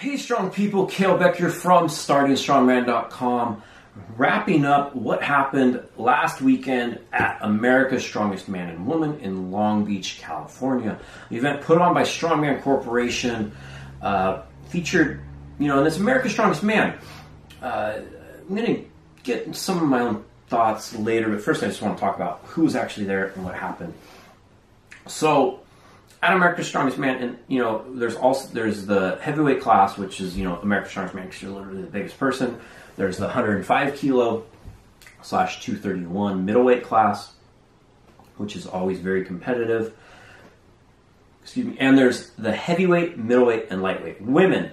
Hey strong people, Kalle Beck here from StartingStrongman.com, wrapping up what happened last weekend at America's Strongest Man and Woman in Long Beach, California. The event put on by Strongman Corporation featured, and it's America's Strongest Man. I'm going to get some of my own thoughts later, but first I just want to talk about who was actually there and what happened. So, at America's Strongest Man, and there's the heavyweight class, which is America's Strongest Man because you're literally the biggest person. There's the 105 kilo / 231 middleweight class, which is always very competitive. Excuse me. And there's the heavyweight, middleweight, and lightweight women,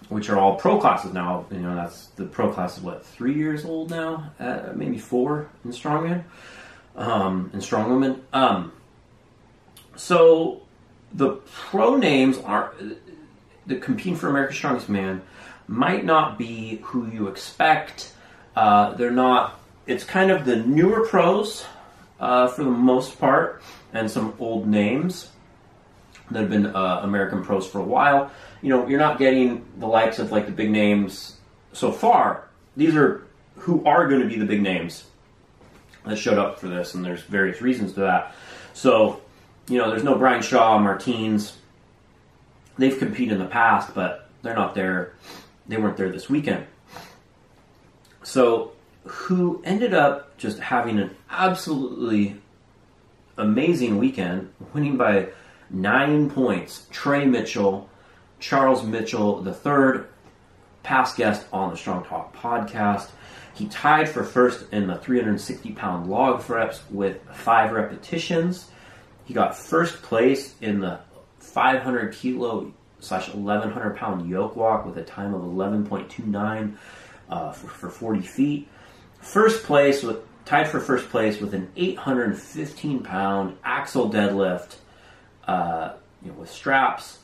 which are all pro classes now. That's the pro class is 3 years old now, maybe 4 in strongman, in strong women. So the pro names that compete for America's Strongest Man might not be who you expect. They're not. It's kind of the newer pros for the most part, and some old names that have been American pros for a while. You're not getting the likes of the big names so far. These are who are going to be the big names that showed up for this, and there's various reasons to that. So, there's no Brian Shaw, Martins. They've competed in the past, but they're not there. They weren't there this weekend. So, who ended up just having an absolutely amazing weekend, winning by 9 points, Trey Mitchell, Charles Mitchell III, past guest on the Strong Talk podcast. He tied for first in the 360-pound log reps with 5 repetitions. He got first place in the 500 kilo / 1100 pound yoke walk with a time of 11.29 for 40 feet. Tied for first place with an 815 pound axle deadlift with straps.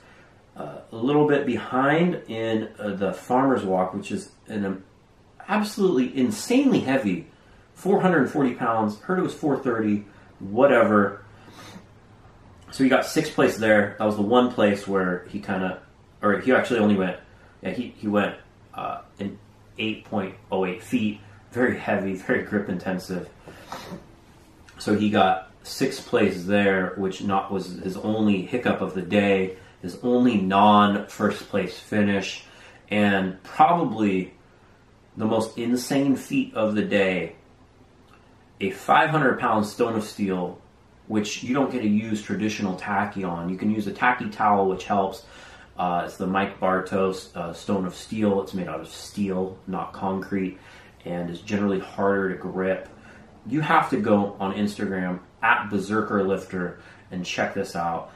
A little bit behind in the farmer's walk, which is an absolutely insanely heavy, 440 pounds. Heard it was 430, whatever. So he got 6th place there. That was the one place where he actually only went, he went in 8.08 feet. Very heavy, very grip intensive. So he got 6th place there, which was his only hiccup of the day, his only non-first place finish, and probably the most insane feat of the day, a 500-pound stone of steel, which you don't get to use traditional tacky on. You can use a tacky towel, which helps. It's the Mike Bartos stone of steel. It's made out of steel, not concrete, and is generally harder to grip. You have to go on Instagram at BerserkerLifter and check this out.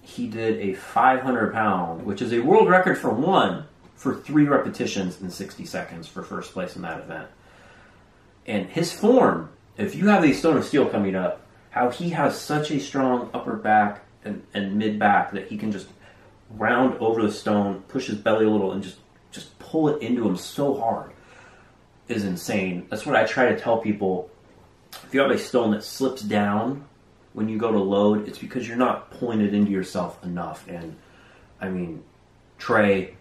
He did a 500-pound, which is a world record for 3 repetitions in 60 seconds for first place in that event. And his form, if you have a stone of steel coming up, how he has such a strong upper back and mid back that he can just round over the stone, push his belly a little, and just pull it into him so hard is insane. That's what I try to tell people. If you have a stone that slips down when you go to load, it's because you're not pulling it into yourself enough. And I mean, Trey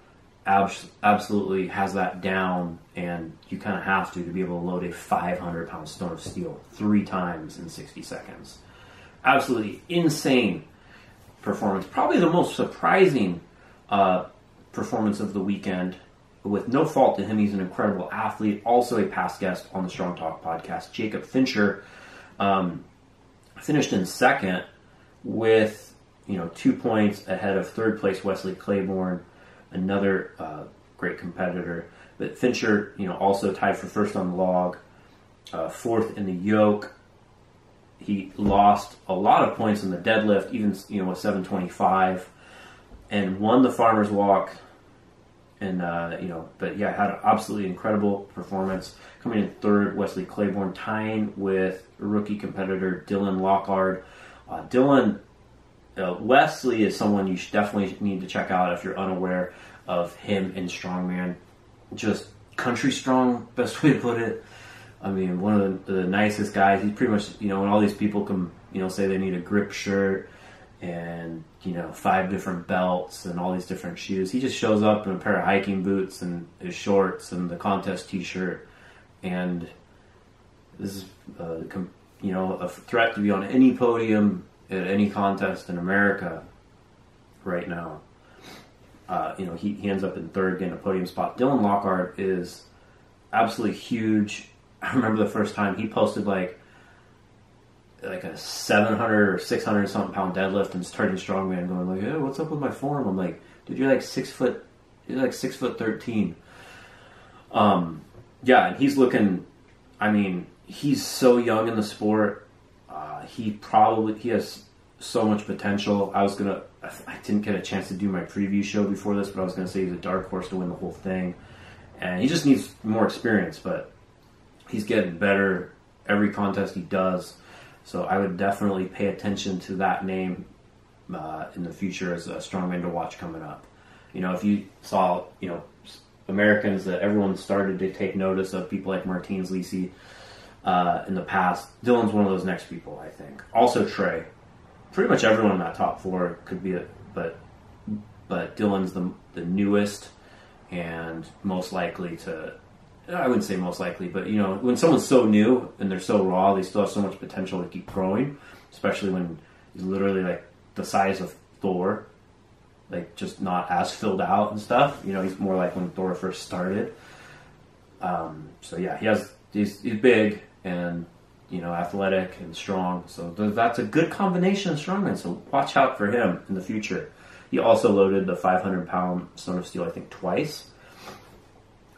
absolutely has that down, and you kind of have to be able to load a 500-pound stone of steel 3 times in 60 seconds. Absolutely insane performance. Probably the most surprising performance of the weekend. With no fault to him, he's an incredible athlete. Also a past guest on the Strong Talk podcast. Jacob Fincher finished in 2nd with 2 points ahead of 3rd place Wesley Claiborne, another great competitor. But Fincher, also tied for first on the log, 4th in the yoke. He lost a lot of points in the deadlift, even with 725, and won the farmer's walk. And had an absolutely incredible performance. Coming in 3rd, Wesley Claiborne, tying with rookie competitor Dylan Lockhart. Wesley is someone you should definitely need to check out if you're unaware of him in strongman. Just country strong, best way to put it. I mean, one of the nicest guys. He's pretty much, when all these people come, say they need a grip shirt and 5 different belts and all these different shoes. He just shows up in a pair of hiking boots and his shorts and the contest T-shirt, and this is a threat to be on any podium at any contest in America right now. He ends up in third, getting a podium spot. Dylan Lockhart is absolutely huge. I remember the first time he posted like a 700 or 600 something pound deadlift and starting strongman, going like, "Hey, what's up with my form?" I'm like, "Dude, you're like 6'13". And he's looking. I mean, he's so young in the sport. He has so much potential. I didn't get a chance to do my preview show before this, but I was gonna say he's a dark horse to win the whole thing, and he just needs more experience. But he's getting better every contest he does. So I would definitely pay attention to that name in the future as a strongman to watch coming up. If you saw, Americans that everyone started to take notice of, people like Martins Lisi in the past, Dylan's one of those next people, I think. Also Trey. Pretty much everyone in that top 4 could be it, but Dylan's the newest and most likely to... I wouldn't say most likely, but when someone's so new and they're so raw, they still have so much potential to keep growing, especially when he's literally like the size of Thor, like just not as filled out and stuff. He's more like when Thor first started. He's big and athletic and strong. So that's a good combination of strongman. So watch out for him in the future. He also loaded the 500-pound Stone of Steel, I think, twice.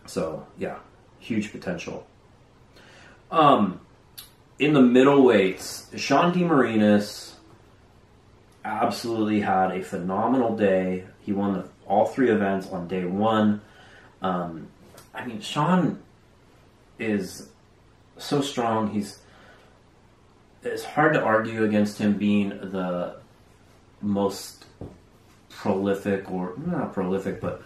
So yeah. Huge potential. In the middleweights, Sean DeMarinis absolutely had a phenomenal day. He won all 3 events on day 1. Sean is so strong. It's hard to argue against him being the most prolific, or not prolific, but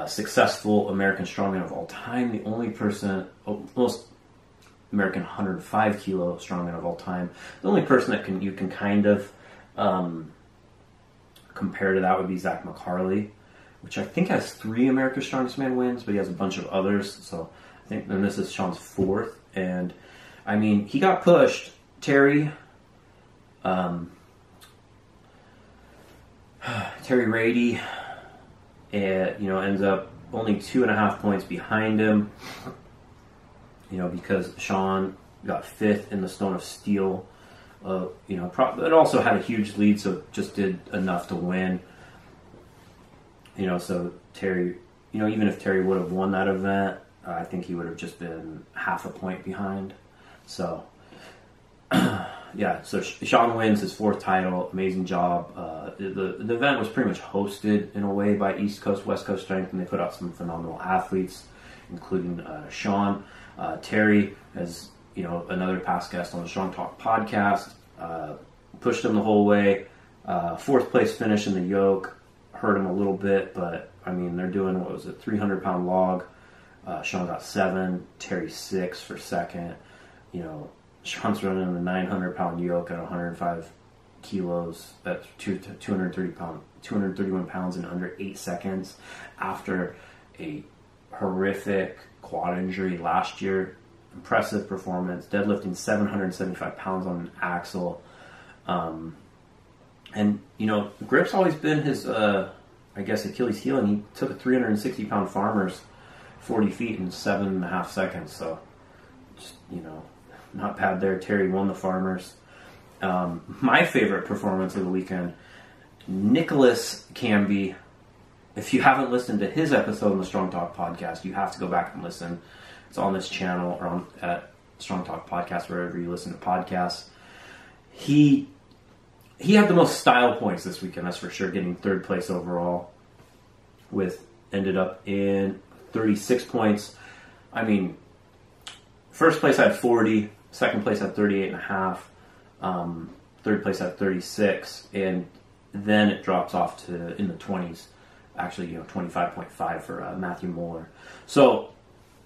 successful American strongman of all time. The only person, most American 105 kilo strongman of all time. The only person that you can kind of compare to that would be Zach McCarley, which I think has 3 America's Strongest Man wins, but he has a bunch of others. So I think then this is Sean's 4th, and he got pushed. Terry Rady. Ends up only 2.5 points behind him, because Sean got 5th in the Stone of Steel. It also had a huge lead, so just did enough to win. So Terry, even if Terry would have won that event, I think he would have just been half a point behind. So, so Sean wins his 4th title. Amazing job. The event was pretty much hosted in a way by East Coast, West Coast Strength, and they put out some phenomenal athletes, including Sean. Terry, as another past guest on the Strong Talk podcast, pushed him the whole way. 4th place finish in the yoke hurt him a little bit, but they're doing 300-pound log. Sean got 7, Terry 6 for 2nd. Sean's running the 900-pound yoke at 105 kilos. That's 231 pounds in under 8 seconds after a horrific quad injury last year. Impressive performance. Deadlifting 775 pounds on an axle. Grip's always been his, Achilles heel, and he took a 360-pound farmer's 40 feet in 7.5 seconds. So, just, not bad there. Terry won the farmers. My favorite performance of the weekend, Nicholas Camby. If you haven't listened to his episode on the Strong Talk podcast, you have to go back and listen. It's on this channel or at Strong Talk podcast, wherever you listen to podcasts. He had the most style points this weekend, that's for sure, getting 3rd place overall. Ended up in 36 points. First place had 40, second place had 38.5, 3rd place had 36, and then it drops off to in the 20s. Actually, 25.5 for Matthew Mueller. So,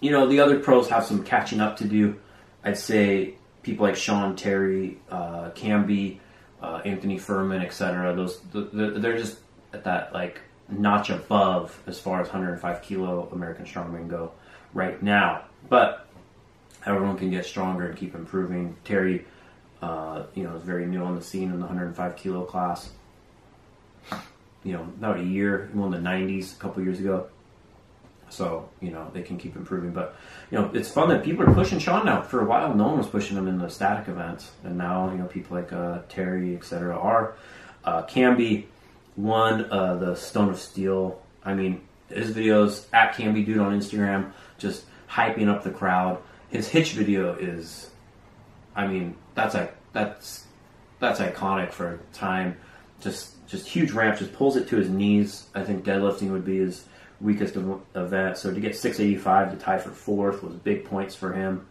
the other pros have some catching up to do. I'd say people like Sean, Terry, Camby Anthony Furman, etc. They're just at that like notch above as far as 105 kilo American strongmen go right now. But everyone can get stronger and keep improving. Terry, is very new on the scene in the 105 kilo class. About a year, he won the 90s a couple years ago. So, they can keep improving. But, it's fun that people are pushing Sean now. For a while, no one was pushing him in the static events. And now, people like Terry, etc. are. Camby won the Stone of Steel. I mean, his videos, at Camby Dude on Instagram, just hyping up the crowd. His hitch video is, that's iconic for a time. Just huge ramp, just pulls it to his knees. I think deadlifting would be his weakest event. So to get 685 to tie for fourth was big points for him.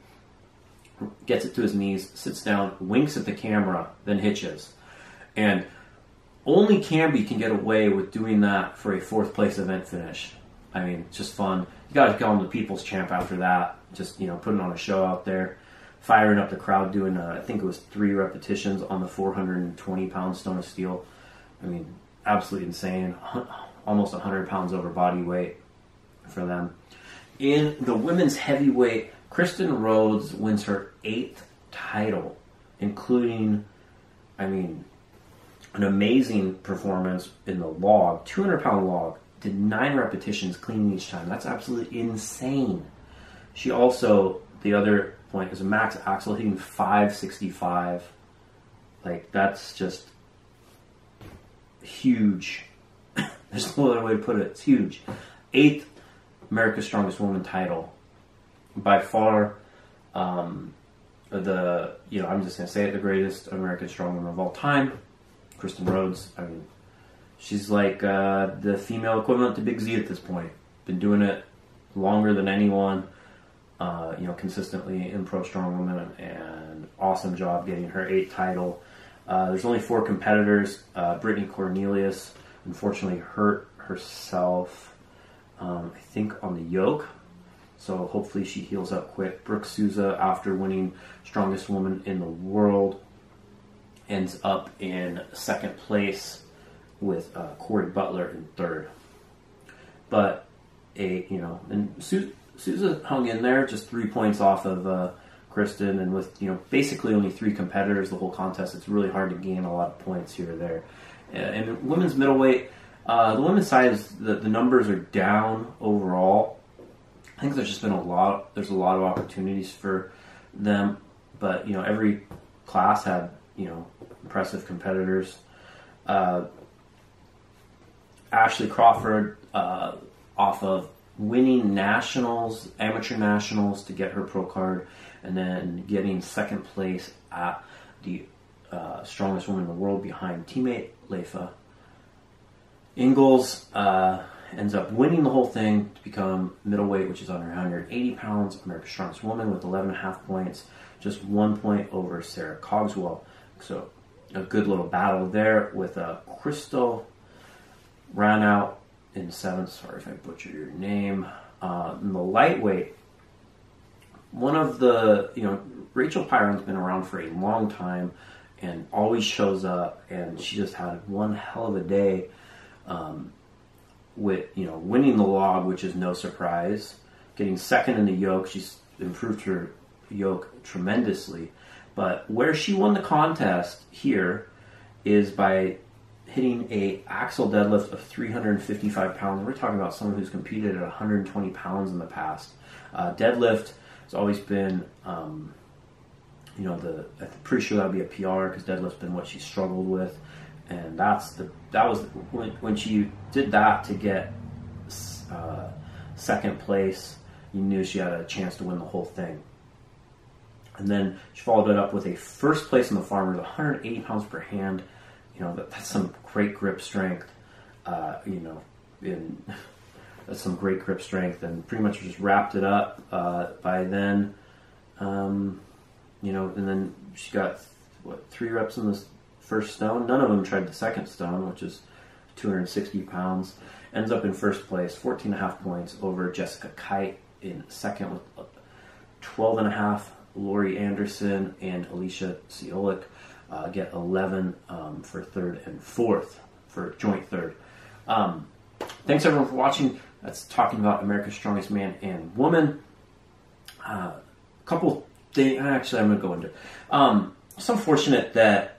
Gets it to his knees, sits down, winks at the camera, then hitches. And only Camby can get away with doing that for a fourth place event finish. It's just fun. You got to call him the people's champ after that. Just, putting on a show out there. Firing up the crowd, doing, I think it was 3 repetitions on the 420-pound Stone of Steel. Absolutely insane. Almost 100 pounds over body weight for them. In the women's heavyweight, Kristen Rhodes wins her 8th title, including, an amazing performance in the log, 200-pound log, did 9 repetitions clean each time. That's absolutely insane. She also, the other point, is a max axle hitting 565. That's just huge. There's no other way to put it. It's huge. 8th America's Strongest Woman title. By far, I'm just going to say it, the greatest American Strongwoman of all time. Kristen Rhodes. She's like the female equivalent to Big Z at this point. Been doing it longer than anyone. Consistently in Pro Strongwoman, and awesome job getting her 8th title. There's only 4 competitors. Brittany Cornelius unfortunately hurt herself, I think on the yoke, so hopefully she heals up quick. Brooke Souza, after winning Strongest Woman in the World, ends up in 2nd place with Corey Butler in 3rd. But Souza hung in there, just 3 points off of Kristen, and with basically only 3 competitors the whole contest, it's really hard to gain a lot of points here or there. And women's middleweight, the women's side is the numbers are down overall. I think there's just been there's a lot of opportunities for them, but every class had impressive competitors. Ashley Crawford, off of winning nationals, amateur nationals, to get her pro card, and then getting 2nd place at the Strongest Woman in the World behind teammate Leifa. Ingalls ends up winning the whole thing to become middleweight, which is under 180 pounds, America's Strongest Woman, with 11.5 points, just 1 point over Sarah Cogswell. So a good little battle there with Crystal ran out in 7th. Sorry if I butchered your name. In the lightweight, one of the, Rachel Pyron's been around for a long time and always shows up, and she just had one hell of a day with, winning the log, which is no surprise, getting 2nd in the yoke. She's improved her yoke tremendously. But where she won the contest here is by hitting a axle deadlift of 355 pounds. We're talking about someone who's competed at 120 pounds in the past. Deadlift has always been, I'm pretty sure that'll be a PR, because deadlift's been what she struggled with, and that was when she did that to get 2nd place. You knew she had a chance to win the whole thing. And then she followed it up with a 1st place in the farmers, 180 pounds per hand. That's some great grip strength. That's some great grip strength, and pretty much just wrapped it up by then. And then she got 3 reps in the 1st stone. None of them tried the 2nd stone, which is 260 pounds. Ends up in 1st place, 14.5 points over Jessica Kite in 2nd with 12.5. Lori Anderson and Alicia Ciolik. get 11 for third and fourth for joint third. Thanks everyone for watching. That's talking about America's Strongest Man and Woman. Couple things, actually I'm going to go into. It's unfortunate that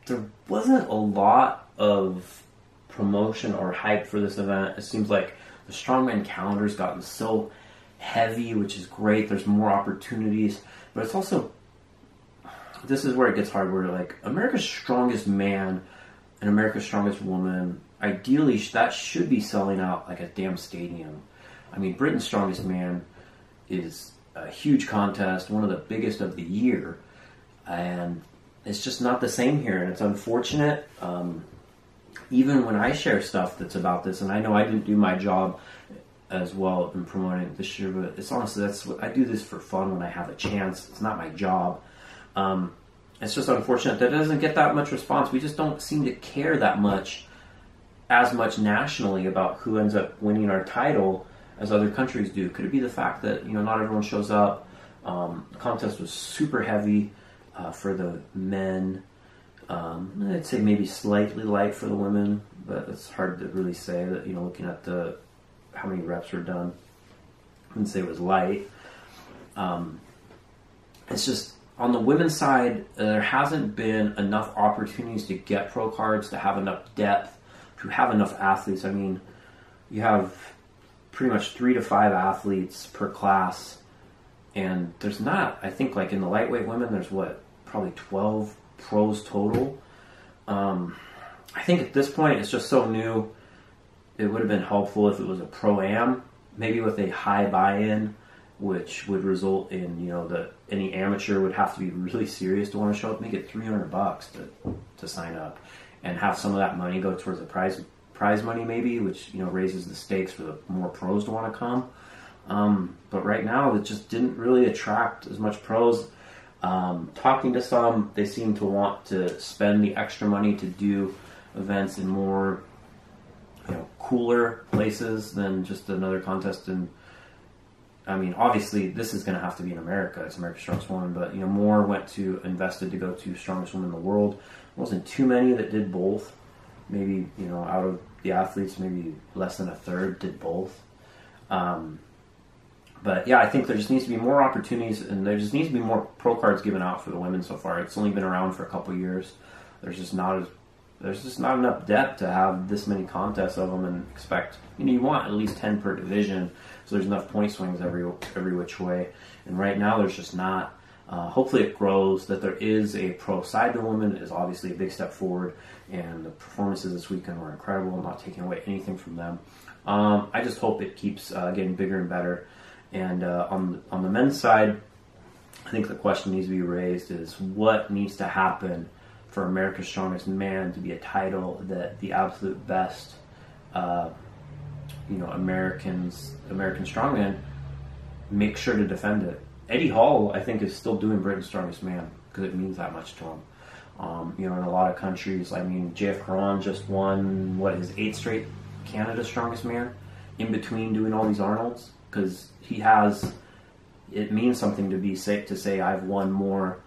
there wasn't a lot of promotion or hype for this event. It seems like the strongman calendar's gotten so heavy, which is great. There's more opportunities, but it's also, this is where it gets hard, where like America's Strongest Man and America's Strongest Woman, ideally that should be selling out like a damn stadium. I mean, Britain's Strongest Man is a huge contest, one of the biggest of the year, and it's just not the same here, and it's unfortunate. Even when I share stuff that's about this, and I know I didn't do my job as well in promoting it this year, but it's honestly, that's what I do this for fun when I have a chance. It's not my job. It's just unfortunate that it doesn't get that much response. We just don't seem to care that much, as much nationally, about who ends up winning our title as other countries do. Could it be the fact that, you know, not everyone shows up? The contest was super heavy for the men. I'd say maybe slightly light for the women, but it's hard to really say that, you know, looking at the how many reps were done. I wouldn't say it was light. It's just on the women's side, there hasn't been enough opportunities to get pro cards, to have enough depth, to have enough athletes. I mean, you have pretty much 3 to 5 athletes per class, and there's not, I think, like in the lightweight women, there's what, probably 12 pros total. I think at this point it's just so new, it would have been helpful if it was a pro-am, maybe with a high buy-in, which would result in, you know, that any amateur would have to be really serious to want to show up. Make it $300 to sign up, and have some of that money go towards the prize money maybe, which, you know, raises the stakes for the more pros to want to come. But right now it just didn't really attract as much pros. Talking to some, they seem to want to spend the extra money to do events in more, you know, cooler places than just another contest. And I mean, obviously this is going to have to be in America. It's America's Strongest Woman, but, you know, more invested to go to Strongest Woman in the World. There wasn't too many that did both. Maybe, you know, out of the athletes, maybe less than a third did both. But yeah, I think there just needs to be more opportunities, and there just needs to be more pro cards given out for the women so far. It's only been around for a couple years. There's just not enough depth to have this many contests of them and expect, you know, you want at least 10 per division, so there's enough point swings every which way. And right now there's just not. Hopefully it grows. That there is a pro side to women is obviously a big step forward, and the performances this weekend were incredible. I'm not taking away anything from them. I just hope it keeps getting bigger and better. And on the men's side, I think the question needs to be raised is what needs to happen for America's Strongest Man to be a title that the absolute best, you know, American strongman make sure to defend it. Eddie Hall, I think, is still doing Britain's Strongest Man because it means that much to him. You know, in a lot of countries, I mean, JF Caron just won, his 8th straight Canada Strongest Man in between doing all these Arnolds, because it means something to say I've won more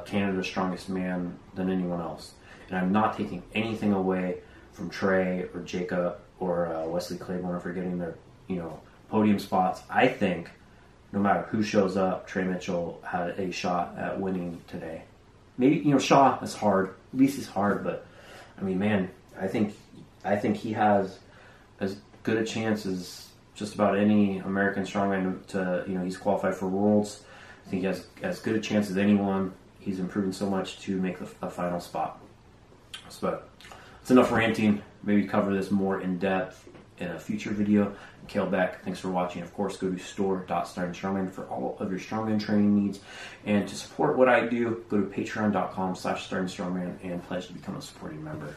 Canada's Strongest Man than anyone else. And I'm not taking anything away from Trey or Jacob or Wesley Claiborne if they're getting their, you know, podium spots. I think no matter who shows up, Trey Mitchell had a shot at winning today. Maybe, you know, Shaw is hard. At least he's hard, but I mean, man, I think he has as good a chance as just about any American strongman to, you know, he's qualified for Worlds. I think he has as good a chance as anyone. He's improving so much to make a final spot. So that's enough ranting. Maybe cover this more in depth in a future video. Kalle Beck, thanks for watching. Of course, go to store.startingstrongman for all of your strongman training needs. And to support what I do, go to patreon.com/startingstrongman and pledge to become a supporting member.